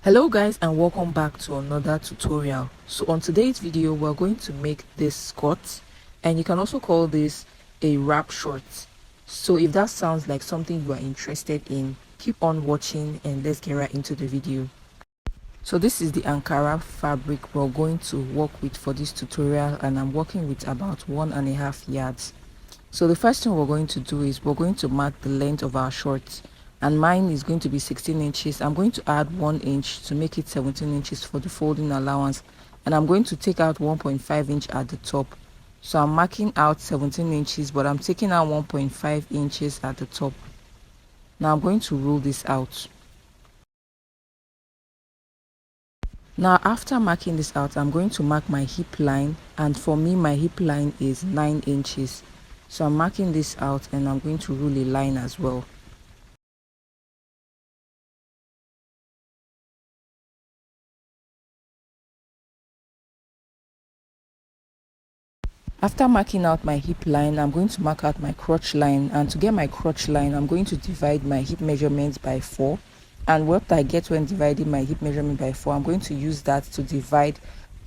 Hello guys, and welcome back to another tutorial. So on today's video we're going to make this skirt, and you can also call this a wrap short. So if that sounds like something you are interested in, keep on watching and let's get right into the video. So this is the Ankara fabric we're going to work with for this tutorial, and I'm working with about 1.5 yards. So the first thing we're going to do is we're going to mark the length of our shorts, and mine is going to be 16 inches. I'm going to add 1 inch to make it 17 inches for the folding allowance, and I'm going to take out 1.5 inch at the top. So I'm marking out 17 inches, but I'm taking out 1.5 inches at the top. Now I'm going to rule this out. Now after marking this out, I'm going to mark my hip line, and for me my hip line is 9 inches. So I'm marking this out and I'm going to rule a line as well. After marking out my hip line, I'm going to mark out my crotch line, and to get my crotch line I'm going to divide my hip measurements by 4, and what I get when dividing my hip measurement by 4, I'm going to use that to divide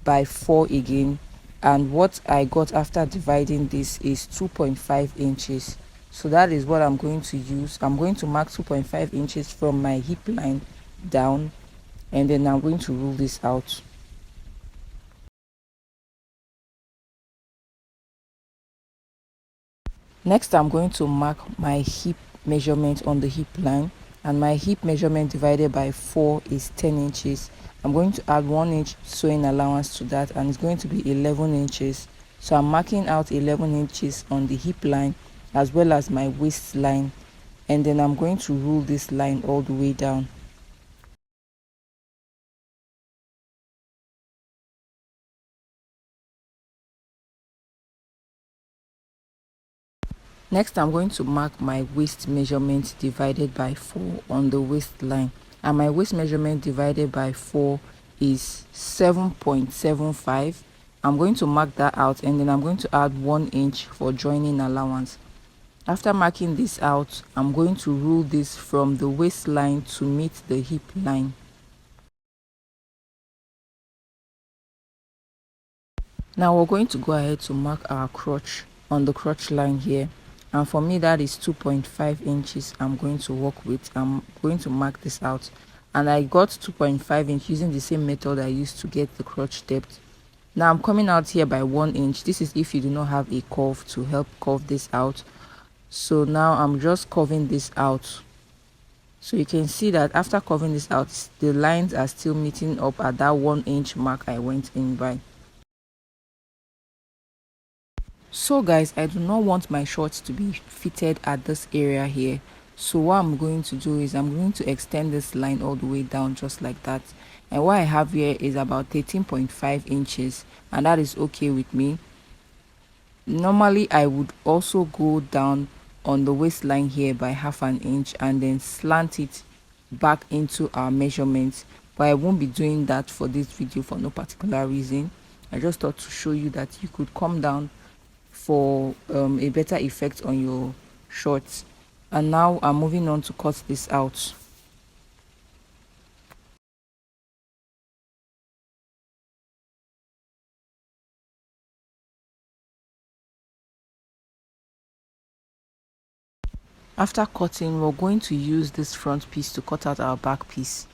by 4 again, and what I got after dividing this is 2.5 inches. So that is what I'm going to use. I'm going to mark 2.5 inches from my hip line down, and then I'm going to rule this out. Next, I'm going to mark my hip measurement on the hip line, and my hip measurement divided by 4 is 10 inches. I'm going to add 1 inch sewing allowance to that, and it's going to be 11 inches. So I'm marking out 11 inches on the hip line as well as my waistline, and then I'm going to rule this line all the way down. Next, I'm going to mark my waist measurement divided by 4 on the waistline, and my waist measurement divided by 4 is 7.75. I'm going to mark that out, and then I'm going to add 1 inch for joining allowance. After marking this out, I'm going to rule this from the waistline to meet the hip line. Now we're going to go ahead to mark our crotch on the crotch line here, and for me that is 2.5 inches I'm going to work with. I'm going to mark this out, and I got 2.5 inch using the same method I used to get the crotch depth. Now I'm coming out here by 1 inch. This is if you do not have a curve to help curve this out. So now I'm just curving this out. So you can see that after curving this out, the lines are still meeting up at that 1 inch mark I went in by. So guys, I do not want my shorts to be fitted at this area here. So what I'm going to do is I'm going to extend this line all the way down just like that. And what I have here is about 13.5 inches, and that is okay with me. Normally I would also go down on the waistline here by 0.5 inch and then slant it back into our measurements, but I won't be doing that for this video for no particular reason. I just thought to show you that you could come down for a better effect on your shorts. And now I'm moving on to cut this out. After cutting, we're going to use this front piece to cut out our back piece.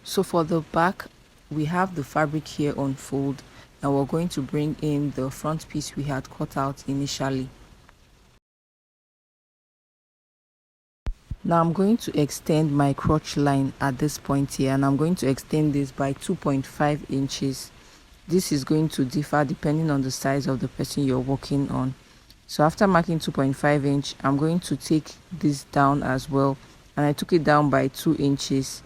So for the back, we have the fabric here on fold, and we're going to bring in the front piece we had cut out initially. Now I'm going to extend my crotch line at this point here, and I'm going to extend this by 2.5 inches. This is going to differ depending on the size of the person you're working on. So after marking 2.5 inch, I'm going to take this down as well, and I took it down by 2 inches.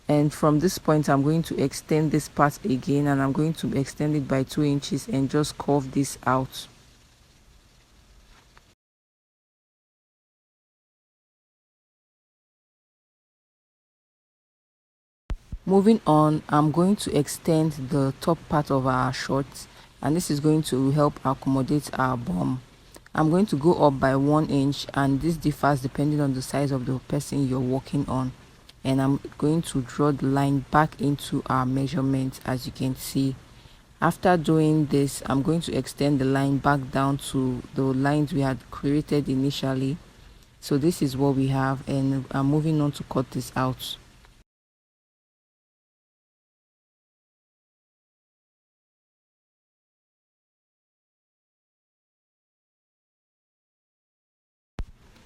And from this point I'm going to extend this part again, and I'm going to extend it by 2 inches and just curve this out. Moving on, I'm going to extend the top part of our shorts, and this is going to help accommodate our bum. I'm going to go up by 1 inch, and this differs depending on the size of the person you're working on. and I'm going to draw the line back into our measurement. As you can see, after doing this, I'm going to extend the line back down to the lines we had created initially. So this is what we have, and I'm moving on to cut this out.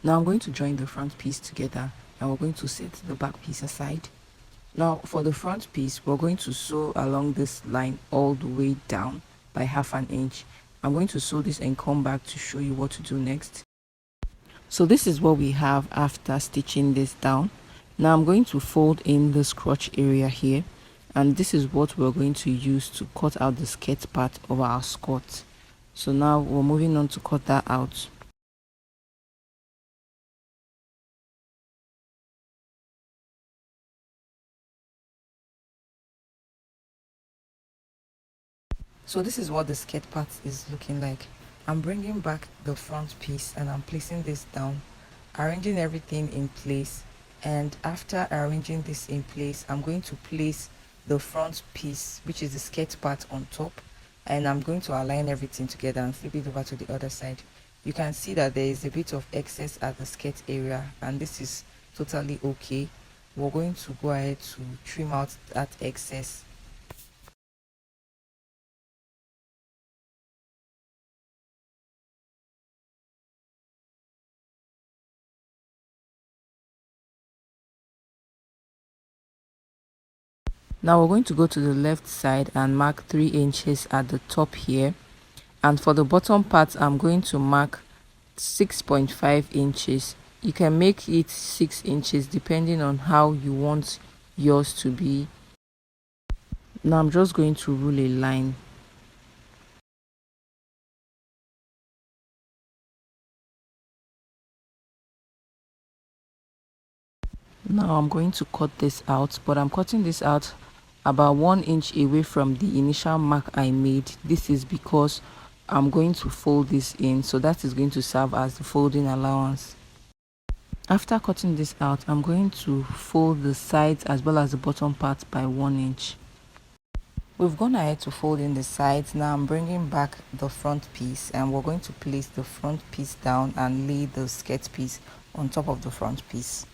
Now I'm going to join the front piece together, and we're going to set the back piece aside. Now for the front piece, we're going to sew along this line all the way down by 1/2 inch. I'm going to sew this and come back to show you what to do next. So this is what we have after stitching this down. Now I'm going to fold in this crotch area here, and this is what we're going to use to cut out the skirt part of our skirt. So now we're moving on to cut that out. So this is what the skirt part is looking like. I'm bringing back the front piece and I'm placing this down, arranging everything in place. And after arranging this in place, I'm going to place the front piece, which is the skirt part, on top, and I'm going to align everything together and flip it over to the other side. You can see that there is a bit of excess at the skirt area, and this is totally okay. We're going to go ahead to trim out that excess. Now we're going to go to the left side and mark 3 inches at the top here, and for the bottom part I'm going to mark 6.5 inches. You can make it 6 inches depending on how you want yours to be. Now I'm just going to rule a line. Now I'm going to cut this out, but I'm cutting this out about 1 inch away from the initial mark I made. This is because I'm going to fold this in, so that is going to serve as the folding allowance. After cutting this out, I'm going to fold the sides as well as the bottom part by 1 inch. We've gone ahead to fold in the sides. Now I'm bringing back the front piece, and we're going to place the front piece down and lay the skirt piece on top of the front piece.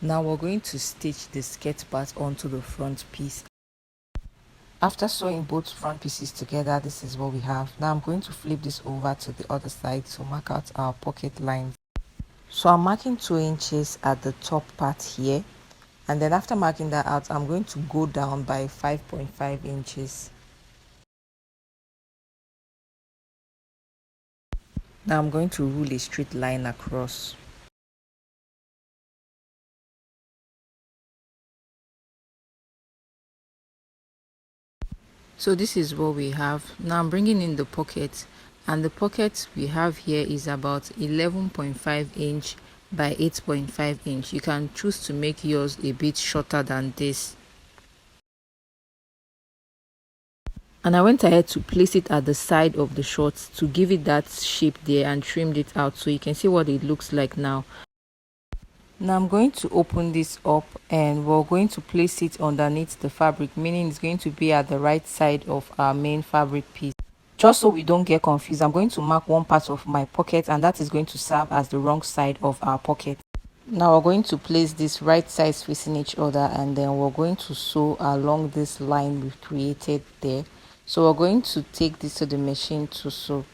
Now we're going to stitch the skirt part onto the front piece. After sewing both front pieces together, this is what we have. Now I'm going to flip this over to the other side to mark out our pocket lines. So I'm marking 2 inches at the top part here, and then after marking that out, I'm going to go down by 5.5 inches. Now I'm going to rule a straight line across. So this is what we have. Now I'm bringing in the pocket, and the pocket we have here is about 11.5 inch by 8.5 inch. You can choose to make yours a bit shorter than this. And I went ahead to place it at the side of the shorts to give it that shape there, and trimmed it out so you can see what it looks like now. Now I'm going to open this up, and we're going to place it underneath the fabric, meaning it's going to be at the right side of our main fabric piece. Just so we don't get confused, I'm going to mark one part of my pocket, and that is going to serve as the wrong side of our pocket. Now we're going to place this right sides facing each other, and then we're going to sew along this line we've created there. So we're going to take this to the machine to sew.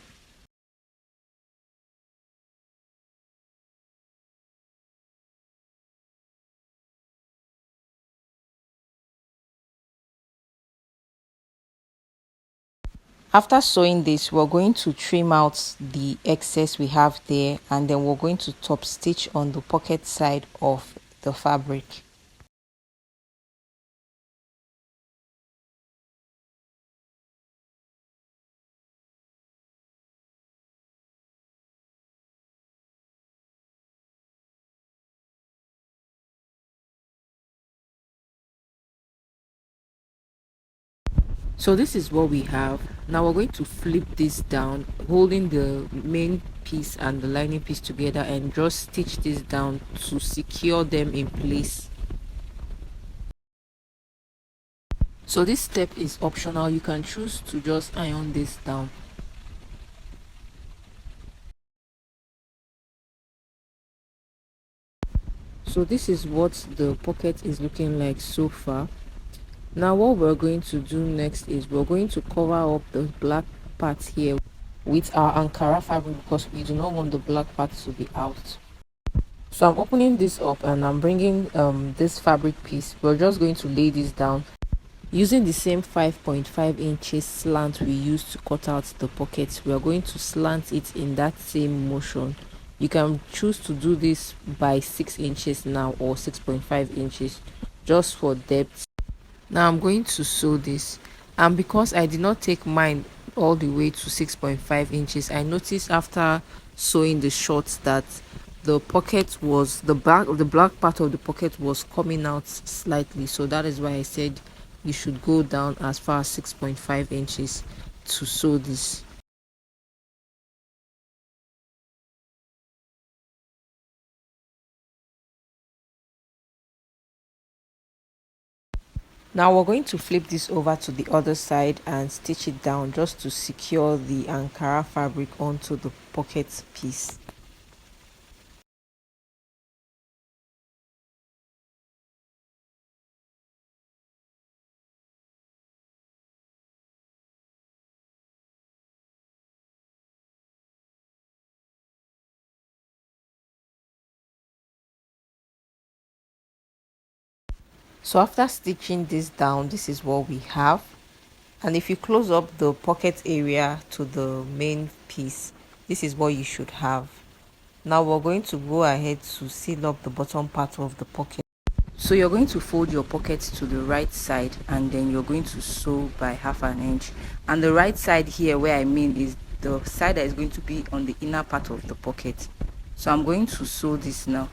After sewing this, we're going to trim out the excess we have there, and then we're going to top stitch on the pocket side of the fabric. So this is what we have. Now we're going to flip this down, holding the main piece and the lining piece together, and just stitch this down to secure them in place. So this step is optional. You can choose to just iron this down. So this is what the pocket is looking like so far. Now what we're going to do next is we're going to cover up the black part here with our Ankara fabric, because we do not want the black part to be out. So I'm opening this up and I'm bringing this fabric piece. We're just going to lay this down using the same 5.5 inches slant we used to cut out the pocket. We are going to slant it in that same motion. You can choose to do this by 6 inches now or 6.5 inches just for depth. Now I'm going to sew this, and because I did not take mine all the way to 6.5 inches, I noticed after sewing the shorts that the pocket was the black part of the pocket was coming out slightly. So that is why I said you should go down as far as 6.5 inches to sew this. Now we're going to flip this over to the other side and stitch it down just to secure the Ankara fabric onto the pocket piece. So after stitching this down, this is what we have. And if you close up the pocket area to the main piece, this is what you should have. Now we're going to go ahead to seal up the bottom part of the pocket. So you're going to fold your pocket to the right side, and then you're going to sew by 1/2 inch. And the right side here, where I mean, is the side that is going to be on the inner part of the pocket. So I'm going to sew this now.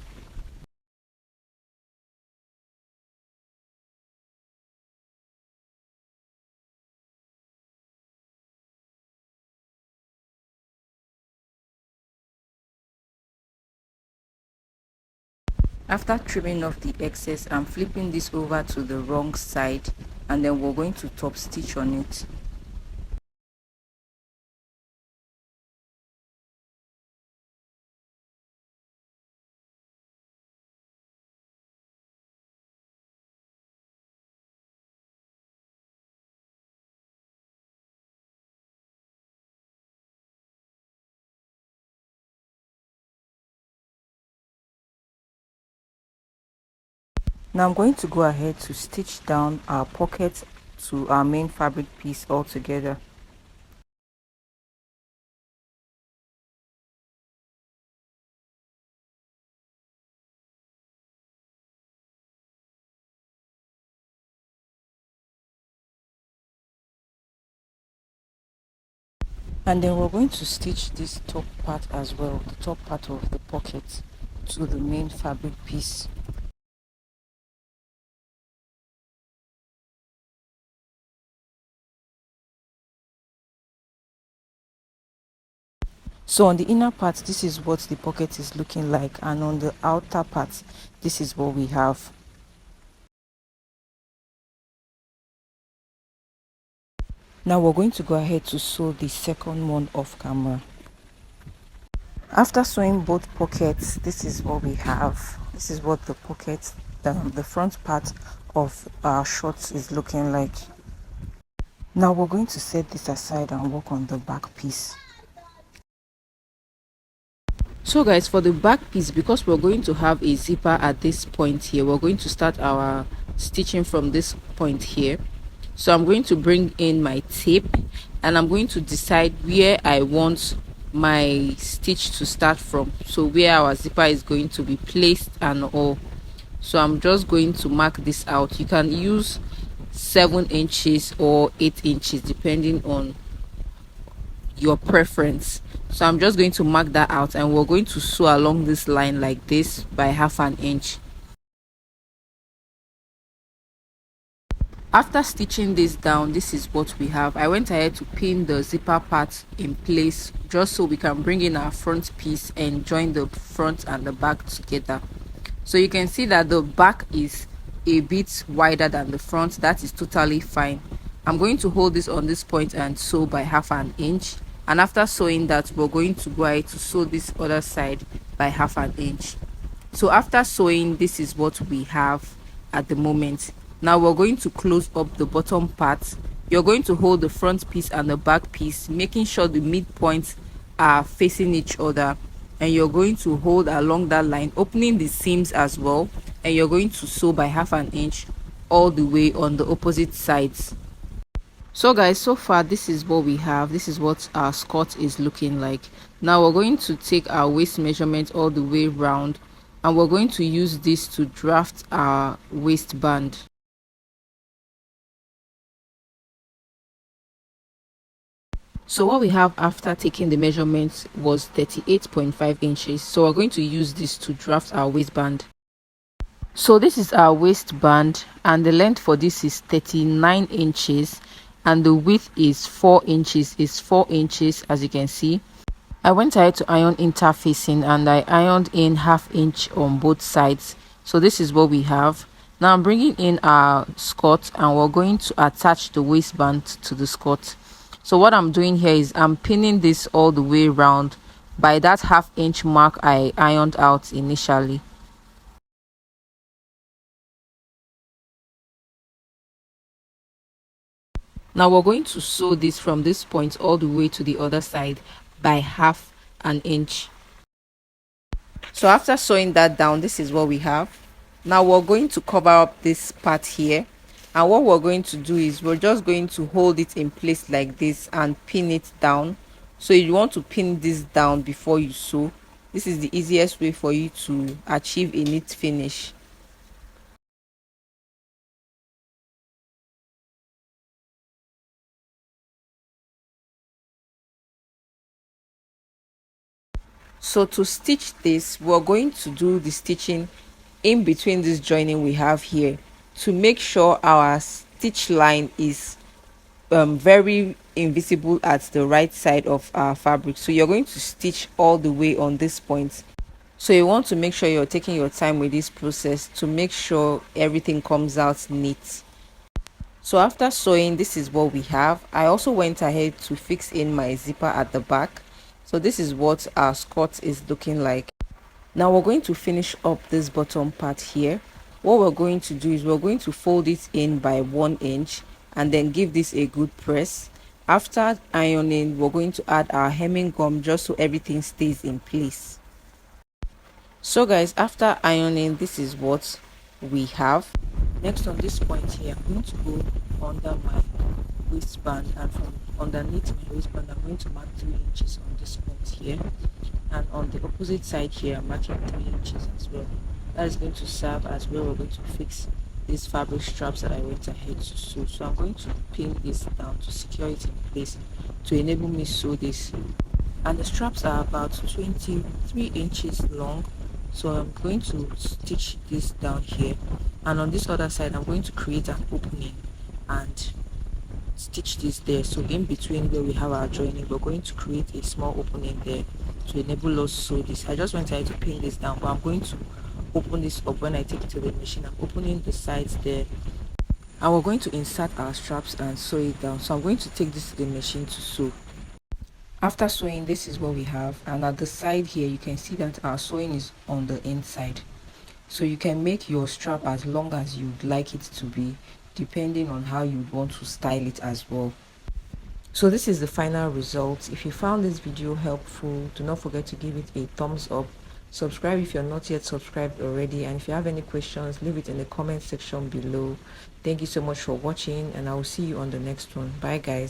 After trimming off the excess, I'm flipping this over to the wrong side, and then we're going to top stitch on it. Now I'm going to go ahead to stitch down our pocket to our main fabric piece all together. And then we're going to stitch this top part as well, the top part of the pocket, to the main fabric piece. So on the inner part, this is what the pocket is looking like, and on the outer part, this is what we have. Now we're going to go ahead to sew the second one off camera. After sewing both pockets, this is what we have. This is what the pocket, the front part of our shorts is looking like. Now we're going to set this aside and work on the back piece. So guys, for the back piece, because we're going to have a zipper at this point here, we're going to start our stitching from this point here. So I'm going to bring in my tape, and I'm going to decide where I want my stitch to start from, so where our zipper is going to be placed and all. So I'm just going to mark this out. You can use 7 inches or 8 inches depending on your preference. So I'm just going to mark that out, and we're going to sew along this line like this by 1/2 inch. After stitching this down, this is what we have. I went ahead to pin the zipper part in place just so we can bring in our front piece and join the front and the back together. So you can see that the back is a bit wider than the front, that is totally fine. I'm going to hold this on this point and sew by 1/2 inch, and after sewing that, we're going to go ahead to sew this other side by 1/2 inch. So after sewing, this is what we have at the moment. Now we're going to close up the bottom part. You're going to hold the front piece and the back piece, making sure the midpoints are facing each other, and you're going to hold along that line, opening the seams as well, and you're going to sew by 1/2 inch all the way on the opposite sides. So guys, so far this is what we have. This is what our skirt is looking like. Now we're going to take our waist measurement all the way round, and we're going to use this to draft our waistband. So what we have after taking the measurements was 38.5 inches. So we're going to use this to draft our waistband. So this is our waistband, and the length for this is 39 inches, and the width is 4 inches. Is 4 inches, as you can see. I went ahead to iron interfacing, and I ironed in 1/2 inch on both sides. So this is what we have. Now I'm bringing in our skirt, and we're going to attach the waistband to the skirt. So what I'm doing here is I'm pinning this all the way around by that 1/2 inch mark I ironed out initially. Now we're going to sew this from this point all the way to the other side by 1/2 inch. So after sewing that down, this is what we have. Now we're going to cover up this part here, and what we're going to do is we're just going to hold it in place like this and pin it down. So you want to pin this down before you sew. This is the easiest way for you to achieve a neat finish. So to stitch this, we're going to do the stitching in between this joining we have here to make sure our stitch line is very invisible at the right side of our fabric. So you're going to stitch all the way on this point. So you want to make sure you're taking your time with this process to make sure everything comes out neat. So after sewing, this is what we have. I also went ahead to fix in my zipper at the back. So this is what our skirt is looking like. Now we're going to finish up this bottom part here. What we're going to do is we're going to fold it in by 1 inch and then give this a good press. After ironing, we're going to add our hemming gum just so everything stays in place. So guys, after ironing, this is what we have. Next, on this point here, I'm going to go under my waistband, and from underneath my waistband I'm going to mark 3 inches on this point here, and on the opposite side here I'm marking 3 inches as well. That is going to serve as well. We're going to fix these fabric straps that I went ahead to sew. So I'm going to pin this down to secure it in place to enable me sew this, and the straps are about 23 inches long. So I'm going to stitch this down here, and on this other side I'm going to create an opening and stitch this there. So in between where we have our joining, we're going to create a small opening there to enable us sew this. I just went ahead to pin this down, but I'm going to open this up when I take it to the machine. I'm opening the sides there, and we're going to insert our straps and sew it down. So I'm going to take this to the machine to sew. After sewing, this is what we have, and at the side here you can see that our sewing is on the inside. So you can make your strap as long as you'd like it to be, depending on how you want to style it as well. So this is the final result. If you found this video helpful, do not forget to give it a thumbs up. Subscribe if you're not yet subscribed already, and if you have any questions, leave it in the comment section below. Thank you so much for watching, and I will see you on the next one. Bye guys.